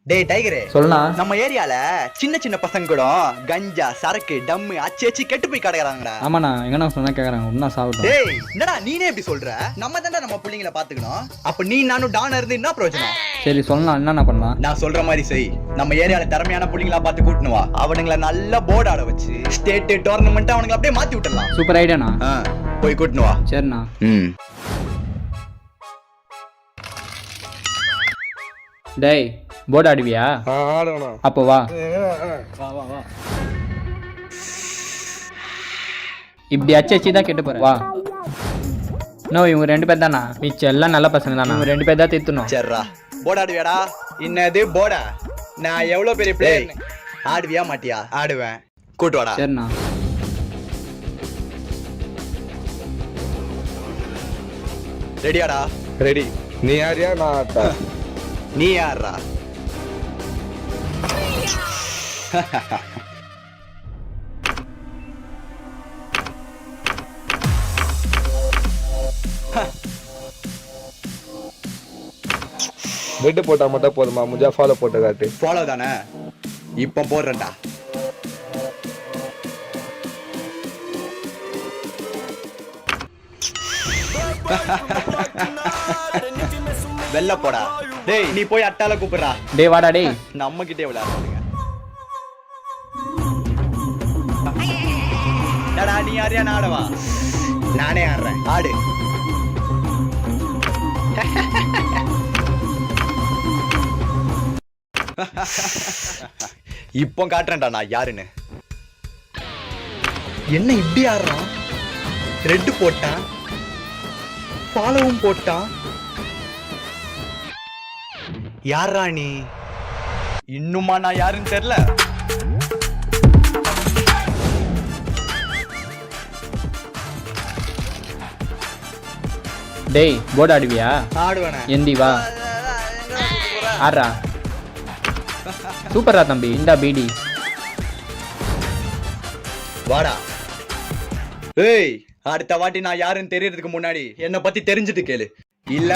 டேய் டைகரே சொல்லனா நம்ம ஏரியால சின்ன சின்ன பசங்க கூட கஞ்சா சரக்கு டம்மு அச்சு கெட்டு போய் கிடக்குறாங்கடா. ஆமாண்ணா எங்கண்ணா சொன்னா கேக்குறாங்க ஒன்னா சாப்பிட்டோம். டேய் என்னடா நீனே இப்படி சொல்ற? நம்ம தான்டா நம்ம பிள்ளைங்களை பாத்துக்கணும். அப்ப நீ நானும் டான் இருந்து என்ன பிரயோஜனம்? சரி சொல்லலாம் என்னண்ணா பண்ணலாம்? நான் சொல்ற மாதிரி செய். நம்ம ஏரியால திறமையான பிள்ளைங்களா பார்த்து கூட்டணும் வா. அவனுங்களை நல்லா போர்டு ஆட வச்சு ஸ்டேட் டோர்னமெண்ட் அவனுங்களை அப்படியே மாத்தி விட்டுடலாம். சூப்பர் ஐடியாண்ணா. போய் கூட்டணும் வா. சரிண்ணா. டேய் போர்டு ஆடுவியா? ஆடணும். அப்போ வா. இப்படி அச்சு தான் கெட்டு போற. வா. நோ இவங்க 2 பேர் தானா? மிச்சம் எல்லாம் நல்ல பசங்க தானா? இவங்க 2 பேர் தான் திட்டணும். சரிடா போர்டு ஆடுவியாடா? என்னது போர்டா? நான் எவ்வளவு பெரிய பிளேயர். ஆடுவியா மாட்டியா? ஆடுவேன். கூட்டு வாடா. சரிண்ணா. ரெடியாடா? ரெடி. நீ யாரியா? நான் ஆட்டா. நீ யாரா? பெட் போட்டா மட்டும் போதுமா? முஜா ஃபாலோ போட்டு காட்டு. ஃபாலோ தானே? இப்போ போடுறேன்டா. வெள்ள போடா. டேய் நீ போய் அட்டால கூப்பிடுறா. டேய் வாடா டேய். நம்ம கிட்டே விளையாடுங்க. டடா நீ யாரையா நாடவா? நானே ஆடுறேன். ஆடு. இப்போ காட்டுறேன்டா நான் யாருன்னு. என்ன இப்படி ஆடுறான்? ரெட் போட்டான், ஃபாலோவும் போட்டான். யாரா நீ? இன்னுமா நான் யாருன்னு தெரியல? டேய் போர்டு ஆடுவியா? ஆடுவேனே. எந்தி வா. ஆடுறா. சூப்பரா தம்பி. இந்தா பீடி. வாடா. ஏய் அடுத்த வாட்டி நான் யாருன்னு தெரியறதுக்கு முன்னாடி என்ன பத்தி தெரிஞ்சுட்டு கேளு. இல்ல